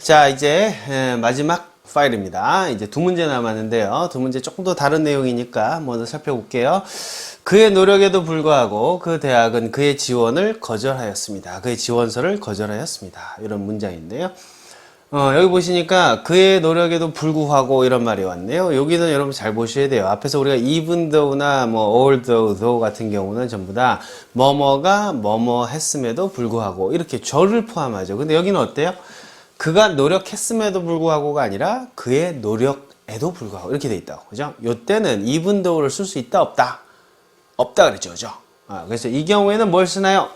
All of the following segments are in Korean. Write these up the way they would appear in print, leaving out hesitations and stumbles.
자, 이제 마지막 파일입니다. 이제 두 문제 남았는데요. 두 문제 조금 더 다른 내용이니까 먼저 살펴볼게요. 그의 노력에도 불구하고 그 대학은 그의 지원을 거절하였습니다. 그의 지원서를 거절하였습니다. 이런 문장인데요. 여기 보시니까 그의 노력에도 불구하고 이런 말이 왔네요. 여기는 여러분 잘 보셔야 돼요. 앞에서 우리가 even though나 뭐 although 같은 경우는 전부 다 뭐뭐가 뭐뭐 했음에도 불구하고 이렇게 절을 포함하죠. 근데 여기는 어때요? 그가 노력했음에도 불구하고가 아니라 그의 노력에도 불구하고 이렇게 돼 있다고. 그죠? 요때는 even though를 쓸 수 있다 없다? 없다 그랬죠. 그죠? 그래서 이 경우에는 뭘 쓰나요?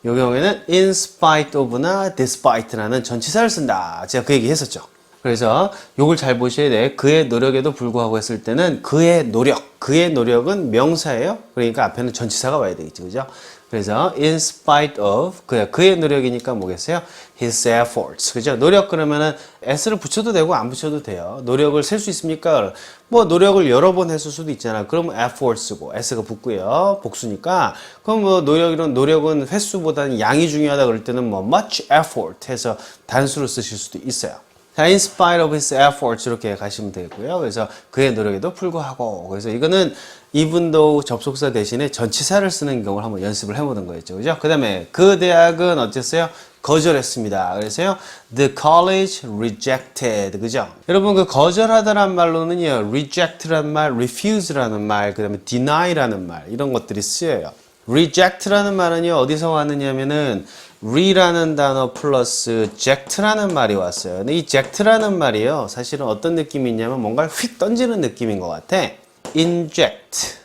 이 경우에는 in spite of나 despite라는 전치사를 쓴다. 제가 그 얘기 했었죠. 그래서 요걸 잘 보셔야 돼. 그의 노력에도 불구하고 했을 때는 그의 노력은 명사예요. 그러니까 앞에는 전치사가 와야 되겠죠. 그죠? 그래서 in spite of 그의 노력이니까 뭐겠어요? his efforts. 그죠? 노력 그러면은 s를 붙여도 되고 안 붙여도 돼요. 노력을 셀 수 있습니까? 뭐 노력을 여러 번 했을 수도 있잖아. 그러면 efforts고 s가 붙고요. 복수니까. 그럼 뭐 노력은 횟수보다는 양이 중요하다 그럴 때는 뭐 much effort 해서 단수로 쓰실 수도 있어요. 자, in spite of his efforts 이렇게 가시면 되고요. 그래서 그의 노력에도 불구하고. 그래서 이거는 even though 접속사 대신에 전치사를 쓰는 경우를 한번 연습을 해보는 거였죠. 그죠? 그 다음에 그 대학은 어땠어요? 거절했습니다. 그래서요, the college rejected. 그죠? 여러분, 그 거절하다란 말로는요, reject라는 말, refuse라는 말, 그 다음에 deni라는 말, 이런 것들이 쓰여요. reject라는 말은요, 어디서 왔느냐면은, re라는 단어 플러스 eject라는 말이 왔어요. 근데 이 eject라는 말이요, 사실은 어떤 느낌이 있냐면 뭔가를 휙 던지는 느낌인 것 같아. inject.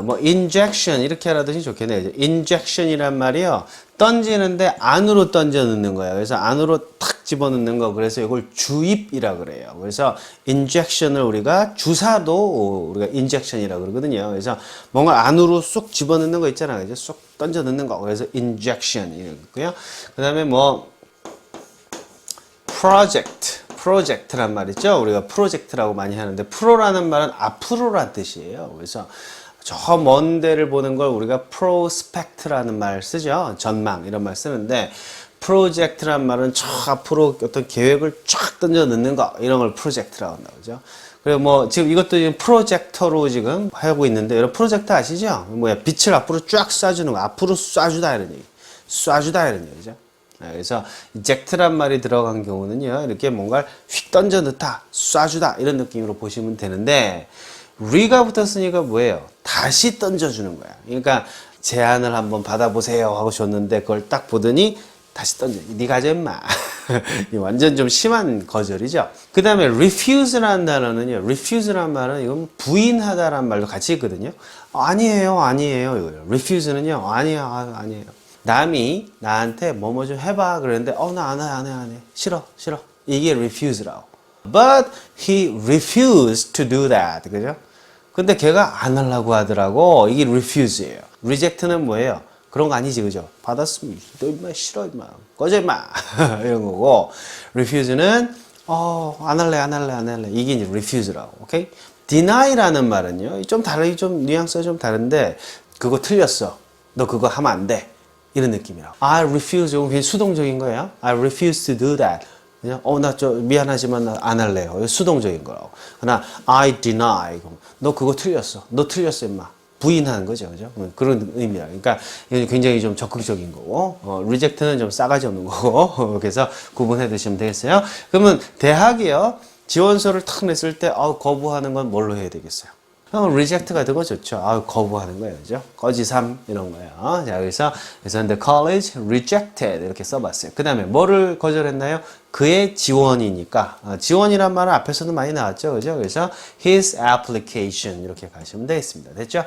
뭐 injection 이렇게 알아두시면 좋겠네요. injection이란 말이요, 던지는데 안으로 던져 넣는 거예요. 그래서 안으로 탁 집어넣는 거. 그래서 이걸 주입이라 그래요. 그래서 injection을 우리가 주사도 우리가 injection이라 그러거든요. 그래서 뭔가 안으로 쏙 집어넣는 거 있잖아요. 그죠? 쏙 던져 넣는 거. 그래서 injection이고요. 그다음에 뭐 프로젝트란 말 있죠. 우리가 프로젝트라고 많이 하는데 프로라는 말은 앞으로란 뜻이에요. 그래서 저 먼 데를 보는 걸 우리가 프로스펙트라는 말 쓰죠. 전망 이런 말 쓰는데 프로젝트란 말은 저 앞으로 어떤 계획을 쫙 던져 넣는 거 이런 걸 프로젝트라고 한다고 그러죠. 그리고 뭐 지금 이것도 지금 프로젝터로 지금 하고 있는데 여러분 프로젝터 아시죠? 뭐야 빛을 앞으로 쫙 쏴주는 거 앞으로 쏴주다 이런 얘기 쏴주다 이런 얘기죠. 그래서 eject란 말이 들어간 경우는요 이렇게 뭔가를 휙 던져 넣다 쏴주다 이런 느낌으로 보시면 되는데 re가 붙었으니까 뭐예요? 다시 던져주는 거야. 그러니까 제안을 한번 받아보세요 하고 줬는데 그걸 딱 보더니 다시 던져. 니 가져 임마. 완전 좀 심한 거절이죠. 그 다음에 refuse라는 단어는요. refuse라는 말은 이건 부인하다라는 말도 같이 있거든요. 아니에요 이거예요. refuse는요. 아니에요. 남이 나한테 뭐뭐 좀 해봐 그러는데 나 안 해. 싫어. 이게 refuse라고. But he refused to do that. 그죠? 근데 걔가 안 하려고 하더라고. 이게 refuse예요. reject는 뭐예요? 그런 거 아니지, 그죠? 받았으면 너 임마 싫어 임마 꺼져 임마 이런 거고 refuse는 안 할래. 이게 이제 refuse라고. 오케이? deni라는 말은요. 좀 뉘앙스가 좀 다른데 그거 틀렸어. 너 그거 하면 안 돼. 이런 느낌이라고. I refuse. 이건 그냥 수동적인 거예요. I refuse to do that. 그냥 나 미안하지만 나 안 할래요. 수동적인 거라고. 하나 I deny. 너 그거 틀렸어. 너 틀렸어 임마. 부인하는 거죠. 그죠? 그런 의미야. 그러니까 굉장히 좀 적극적인 거고 reject는 좀 싸가지 없는 거고 그래서 구분해 두시면 되겠어요. 그러면 대학이요. 지원서를 탁 냈을 때 거부하는 건 뭘로 해야 되겠어요? reject 같은 거 좋죠. 거부하는 거예요. 그죠? 거지삼 이런 거예요. 자, 그래서 the college rejected 이렇게 써봤어요. 그 다음에 뭐를 거절했나요? 그의 지원이니까 지원이란 말은 앞에서도 많이 나왔죠. 그죠? 그래서 his application 이렇게 가시면 되겠습니다. 됐죠?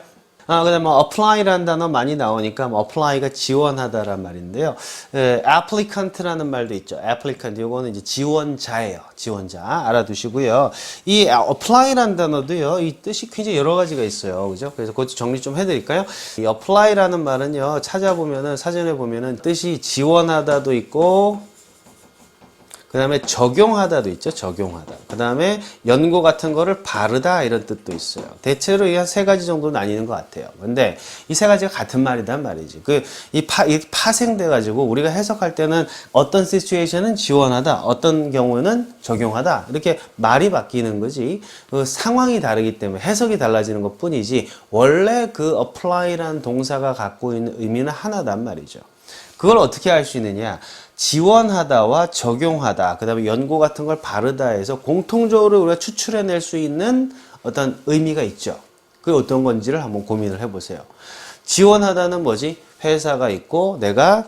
그 다음에 apply라는 단어 많이 나오니까 apply가 지원하다란 말인데요. applicant라는 말도 있죠. applicant 이거는 이제 지원자예요. 지원자 알아두시고요. 이 apply라는 단어도요. 이 뜻이 굉장히 여러 가지가 있어요. 그죠? 그래서 그것 정리 좀 해드릴까요? 이 apply라는 말은요. 찾아보면은 사전에 보면은 뜻이 지원하다도 있고 그 다음에 적용하다도 있죠. 적용하다. 그 다음에 연고 같은 거를 바르다 이런 뜻도 있어요. 대체로 이 한 세 가지 정도 나뉘는 것 같아요. 근데 이 세 가지가 같은 말이란 말이지. 이 파생돼 가지고 우리가 해석할 때는 어떤 시츄에이션은 지원하다, 어떤 경우는 적용하다 이렇게 말이 바뀌는 거지. 그 상황이 다르기 때문에 해석이 달라지는 것 뿐이지 원래 그 apply라는 동사가 갖고 있는 의미는 하나단 말이죠. 그걸 어떻게 알 수 있느냐? 지원하다와 적용하다, 그 다음에 연고 같은 걸 바르다 해서 공통적으로 우리가 추출해낼 수 있는 어떤 의미가 있죠. 그게 어떤 건지를 한번 고민을 해보세요. 지원하다는 뭐지? 회사가 있고 내가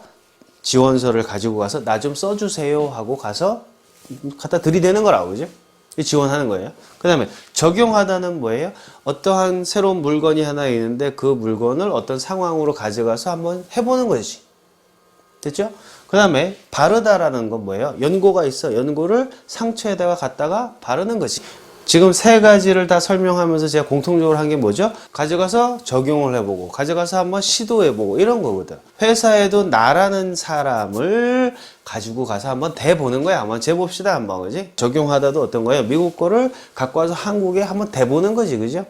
지원서를 가지고 가서 나 좀 써주세요 하고 가서 갖다 들이대는 거라고, 그죠? 지원하는 거예요. 그 다음에 적용하다는 뭐예요? 어떠한 새로운 물건이 하나 있는데 그 물건을 어떤 상황으로 가져가서 한번 해보는 거지. 됐죠? 그 다음에 바르다라는 건 뭐예요? 연고가 있어. 연고를 상처에다가 갖다가 바르는 거지. 지금 세 가지를 다 설명하면서 제가 공통적으로 한 게 뭐죠? 가져가서 적용을 해보고 가져가서 한번 시도해보고 이런 거거든. 회사에도 나라는 사람을 가지고 가서 한번 대보는 거야. 한번 재봅시다 한번, 그지? 적용하다도 어떤 거예요? 미국 거를 갖고 와서 한국에 한번 대보는 거지, 그죠?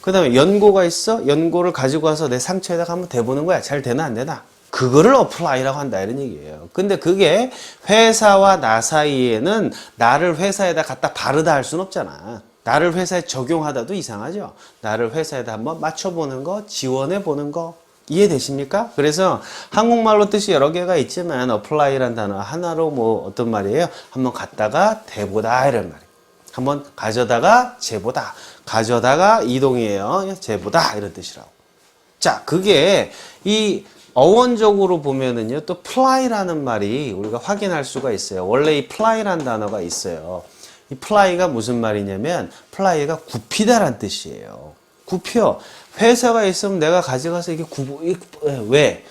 그 다음에 연고가 있어. 연고를 가지고 와서 내 상처에다가 한번 대보는 거야. 잘 되나 안 되나? 그거를 어플라이라고 한다 이런 얘기예요. 근데 그게 회사와 나 사이에는 나를 회사에다 갖다 바르다 할 수는 없잖아. 나를 회사에 적용하다도 이상하죠. 나를 회사에다 한번 맞춰보는 거, 지원해보는 거. 이해되십니까? 그래서 한국말로 뜻이 여러 개가 있지만 apply라는 단어 하나로 뭐 어떤 말이에요? 한번 갖다가 대보다 이런 말이에요. 한번 가져다가 재보다. 가져다가 이동이에요. 재보다 이런 뜻이라고. 자, 그게 이 어원적으로 보면은요, 또 fly라는 말이 우리가 확인할 수가 있어요. 원래 이 fly라는 단어가 있어요. 이 fly가 무슨 말이냐면, fly가 굽히다란 뜻이에요. 굽혀. 회사가 있으면 내가 가져가서 이게 왜?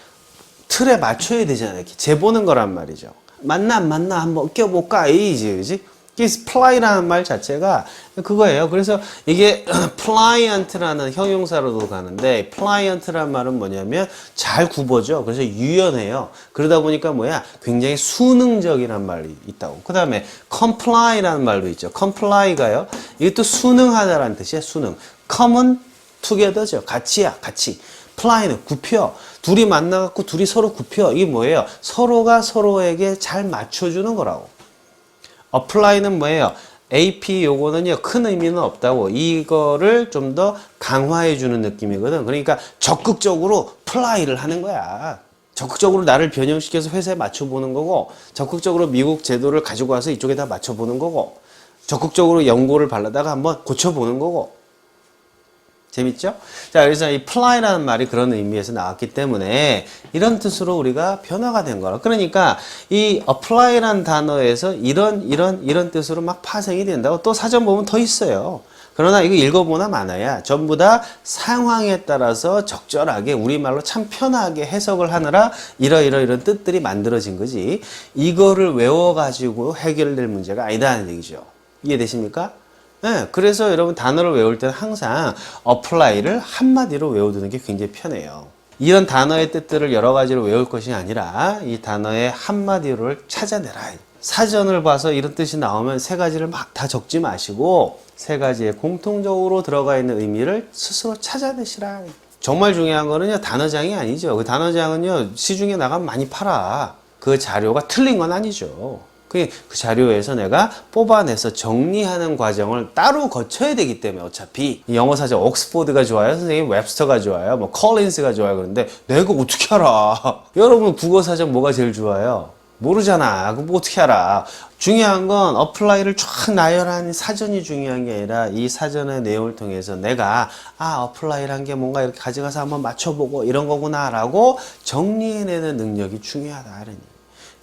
틀에 맞춰야 되잖아요. 이렇게 재보는 거란 말이죠. 맞나 안 맞나 한번 껴볼까? 이지, 그지? fly라는 말 자체가 그거예요. 그래서 이게 pliant라는 형용사로도 가는데 pliant라는 말은 뭐냐면 잘 굽어져. 그래서 유연해요. 그러다 보니까 뭐야? 굉장히 수능적이란 말이 있다고. 그 다음에 comply라는 말도 있죠. comply가요. 이게 또 순응하다라는 뜻이야. 순응. come은 together죠. 같이야. 같이. fly는 굽혀. 둘이 만나갖고 둘이 서로 굽혀. 이게 뭐예요? 서로가 서로에게 잘 맞춰주는 거라고. apply는 뭐예요? AP 요거는요, 큰 의미는 없다고. 이거를 좀 더 강화해 주는 느낌이거든. 그러니까 적극적으로 플라이를 하는 거야. 적극적으로 나를 변형시켜서 회사에 맞춰보는 거고, 적극적으로 미국 제도를 가지고 와서 이쪽에다 맞춰보는 거고, 적극적으로 연고를 바르다가 한번 고쳐보는 거고. 재밌죠? 자, 그래서 이 fly라는 말이 그런 의미에서 나왔기 때문에 이런 뜻으로 우리가 변화가 된 거라. 그러니까 이 apply라는 단어에서 이런 뜻으로 막 파생이 된다고. 또 사전 보면 더 있어요. 그러나 이거 읽어보나 마나야 전부 다 상황에 따라서 적절하게 우리말로 참 편하게 해석을 하느라 이런 뜻들이 만들어진 거지. 이거를 외워가지고 해결될 문제가 아니다는 얘기죠. 이해되십니까? 네, 그래서 여러분 단어를 외울 때는 항상 apply를 한마디로 외워두는 게 굉장히 편해요. 이런 단어의 뜻들을 여러 가지로 외울 것이 아니라 이 단어의 한마디로를 찾아내라. 사전을 봐서 이런 뜻이 나오면 세 가지를 막 다 적지 마시고 세 가지에 공통적으로 들어가 있는 의미를 스스로 찾아내시라. 정말 중요한 거는요, 단어장이 아니죠. 그 단어장은요, 시중에 나가면 많이 팔아. 그 자료가 틀린 건 아니죠. 그 자료에서 내가 뽑아내서 정리하는 과정을 따로 거쳐야 되기 때문에 어차피 영어 사전 옥스포드가 좋아요, 선생님 웹스터가 좋아요, 뭐 컬린스가 좋아요. 그런데 내가 어떻게 알아? 여러분 국어 사전 뭐가 제일 좋아요? 모르잖아. 그럼 뭐 어떻게 알아? 중요한 건 어플라이를 쫙 나열한 사전이 중요한 게 아니라 이 사전의 내용을 통해서 내가 어플라이란 게 뭔가 이렇게 가져가서 한번 맞춰보고 이런 거구나 라고 정리해내는 능력이 중요하다. 이런 얘기.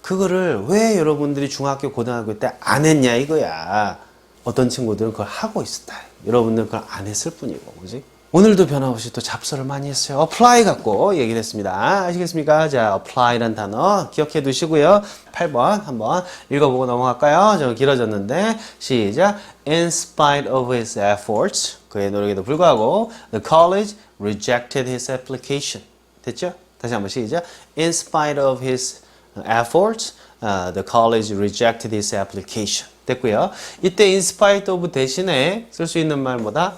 그거를 왜 여러분들이 중학교, 고등학교 때 안 했냐 이거야. 어떤 친구들은 그걸 하고 있었다. 여러분들은 그걸 안 했을 뿐이고, 그지? 오늘도 변함없이 또 잡설을 많이 했어요. apply 갖고 얘기를 했습니다. 아시겠습니까? 자, apply란 단어 기억해 두시고요. 8번 한번 읽어보고 넘어갈까요? 좀 길어졌는데 시작. In spite of his efforts, 그의 노력에도 불구하고 the college rejected his application. 됐죠? 다시 한번 시작. In spite of his efforts, the college rejected his application. 됐고요. 이때 in spite of 대신에 쓸 수 있는 말 뭐다?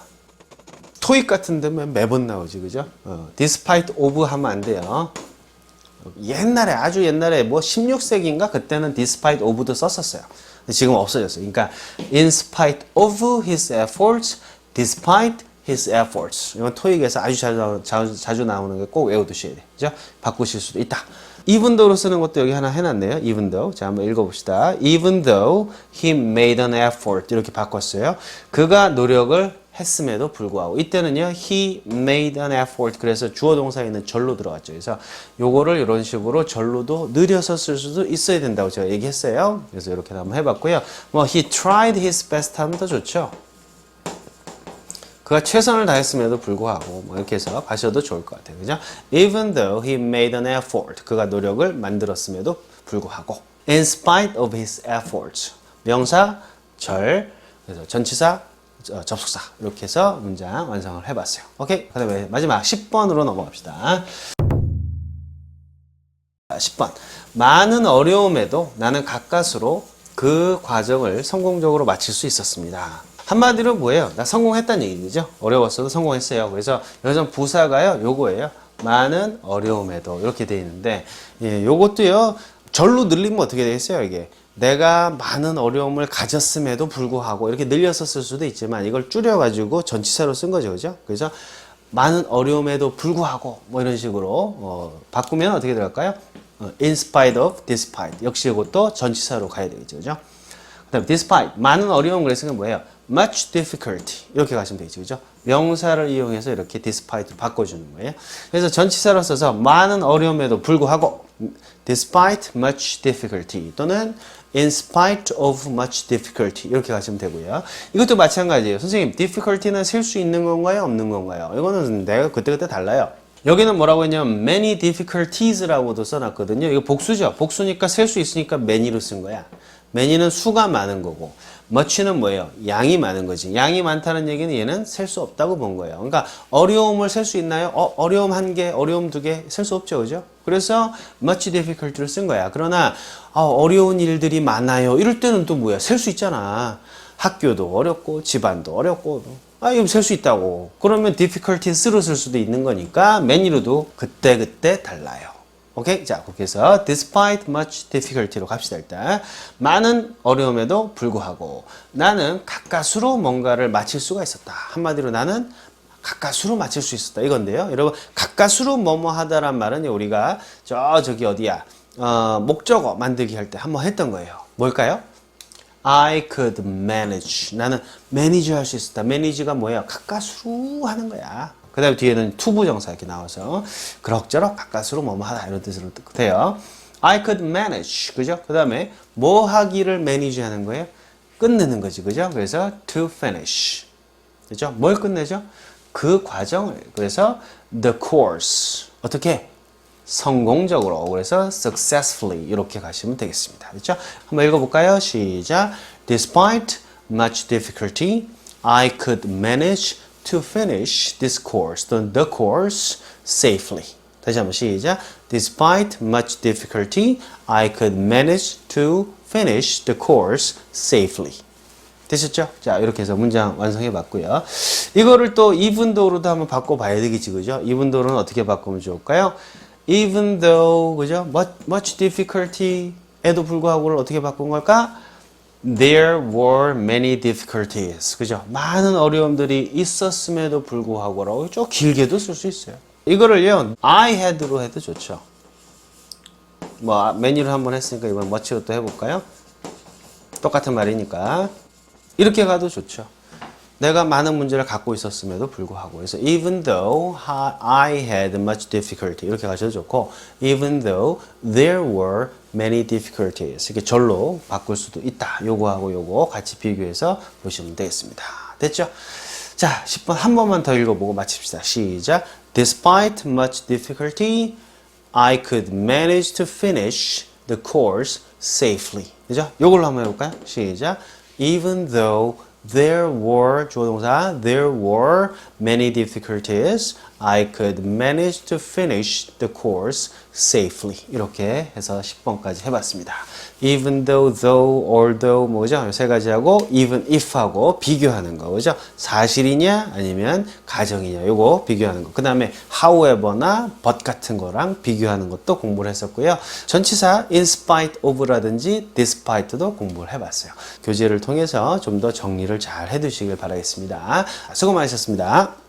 토익 같은 데면 매번 나오지, 그죠? despite of 하면 안 돼요. 옛날에, 아주 옛날에 뭐 16세기인가? 그때는 despite of도 썼었어요. 지금 없어졌어요. 그러니까 in spite of his efforts, despite his efforts. 이건 토익에서 아주 자주 나오는 게 꼭 외워두셔야 돼요. 그죠? 바꾸실 수도 있다. even though로 쓰는 것도 여기 하나 해놨네요. even though. 자, 한번 읽어봅시다. even though he made an effort. 이렇게 바꿨어요. 그가 노력을 했음에도 불구하고. 이때는요, he made an effort. 그래서 주어 동사에 있는 절로 들어갔죠. 그래서 요거를 이런 식으로 절로도 느려서 쓸 수도 있어야 된다고 제가 얘기했어요. 그래서 이렇게 한번 해봤고요. 뭐, he tried his best 하면 더 좋죠. 그가 최선을 다했음에도 불구하고 뭐 이렇게 해서 가셔도 좋을 것 같아요. 그죠? Even though he made an effort. 그가 노력을 만들었음에도 불구하고. In spite of his efforts. 명사, 절, 그래서 전치사, 접속사. 이렇게 해서 문장 완성을 해봤어요. 오케이? 그 다음에 마지막 10번으로 넘어갑시다. 10번. 많은 어려움에도 나는 가까스로 그 과정을 성공적으로 마칠 수 있었습니다. 한마디로 뭐예요? 나 성공했다는 얘기죠. 어려웠어도 성공했어요. 그래서 여기서 부사가요, 요거예요. 많은 어려움에도 이렇게 돼 있는데, 예, 요것도요, 절로 늘리면 어떻게 되겠어요, 이게? 내가 많은 어려움을 가졌음에도 불구하고 이렇게 늘려서 쓸 수도 있지만 이걸 줄여가지고 전치사로 쓴 거죠, 그죠? 그래서 많은 어려움에도 불구하고 뭐 이런 식으로 바꾸면 어떻게 들어갈까요? In spite of, despite. 역시 이것도 전치사로 가야 되겠죠, 그죠? 그다음 despite 많은 어려움 그래서 뭐예요? much difficulty 이렇게 가시면 되겠죠, 그죠? 명사를 이용해서 이렇게 despite로 바꿔주는 거예요. 그래서 전치사로 써서 많은 어려움에도 불구하고 despite much difficulty 또는 in spite of much difficulty 이렇게 가시면 되고요. 이것도 마찬가지예요. 선생님, difficulty는 셀 수 있는 건가요, 없는 건가요? 이거는 내가 그때그때 달라요. 여기는 뭐라고 했냐면 many difficulties라고도 써놨거든요. 이거 복수죠. 복수니까 셀 수 있으니까 many로 쓴 거야. many는 수가 많은 거고 much는 뭐예요? 양이 많은 거지. 양이 많다는 얘기는 얘는 셀 수 없다고 본 거예요. 그러니까 어려움을 셀 수 있나요? 어려움 1개, 어려움 2개 셀 수 없죠, 그죠? 그래서 much difficulty를 쓴 거야. 그러나 어려운 일들이 많아요. 이럴 때는 또 뭐야? 셀 수 있잖아. 학교도 어렵고 집안도 어렵고 이거 셀 수 있다고. 그러면 difficulties로 쓸 수도 있는 거니까 many로도 그때그때 달라요. 오케이? 자, 그렇게 해서 despite much difficulty로 갑시다. 일단 많은 어려움에도 불구하고 나는 가까스로 뭔가를 마칠 수가 있었다. 한마디로 나는 가까스로 마칠 수 있었다. 이건데요. 여러분, 가까스로 뭐뭐 하다란 말은 우리가 저기 어디야? 목적어 만들기 할 때 한번 했던 거예요. 뭘까요? I could manage. 나는 매니저 할 수 있었다. 매니지가 뭐예요? 가까스로 하는 거야. 그 다음에 뒤에는 투부정사 이렇게 나와서 그럭저럭 가까스로 뭐뭐 하다 이런 뜻으로 돼요. I could manage. 그죠? 그 다음에 뭐 하기를 매니지 하는 거예요? 끝내는 거지. 그죠? 그래서 to finish. 그죠? 뭘 끝내죠? 그 과정을. 그래서 the course. 어떻게? 성공적으로. 그래서 successfully 이렇게 가시면 되겠습니다. 그렇죠? 한번 읽어볼까요? 시작. Despite much difficulty, I could manage to finish this course, the course safely. 다시 한번 시작. Despite much difficulty, I could manage to finish the course safely. 되셨죠? 자, 이렇게 해서 문장 완성해 봤고요. 이거를 또 even though로도 한번 바꿔 봐야 되겠지, 그죠? even though는 어떻게 바꾸면 좋을까요? Even though, 그죠? Much difficulty에도 불구하고를 어떻게 바꾼 걸까? There were many difficulties. 그죠? 많은 어려움들이 있었음에도 불구하고라고 좀 길게도 쓸 수 있어요. 이거를요, I had로 해도 좋죠. 뭐, many를 한번 했으니까 이번 much로 또 해볼까요? 똑같은 말이니까. 이렇게 가도 좋죠. 내가 많은 문제를 갖고 있었음에도 불구하고. 그래서 even though I had much difficulty 이렇게 가셔도 좋고 even though there were many difficulties 이렇게 절로 바꿀 수도 있다. 요거하고 요거 같이 비교해서 보시면 되겠습니다. 됐죠? 자, 10번 한 번만 더 읽어보고 마칩시다. 시작. Despite much difficulty, I could manage to finish the course safely. 그죠? 요걸로 한번 해볼까요? 시작. Even though there were, 주어 동사, there were many difficulties, I could manage to finish the course safely. 이렇게 해서 10번까지 해봤습니다. Even though, although 뭐죠? 세 가지하고 even if하고 비교하는 거, 그죠? 사실이냐 아니면 가정이냐 요거 비교하는 거. 그 다음에 however나 but 같은 거랑 비교하는 것도 공부를 했었고요. 전치사 in spite of라든지 despite도 공부를 해봤어요. 교재를 통해서 좀 더 정리를 잘 해두시길 바라겠습니다. 수고 많으셨습니다.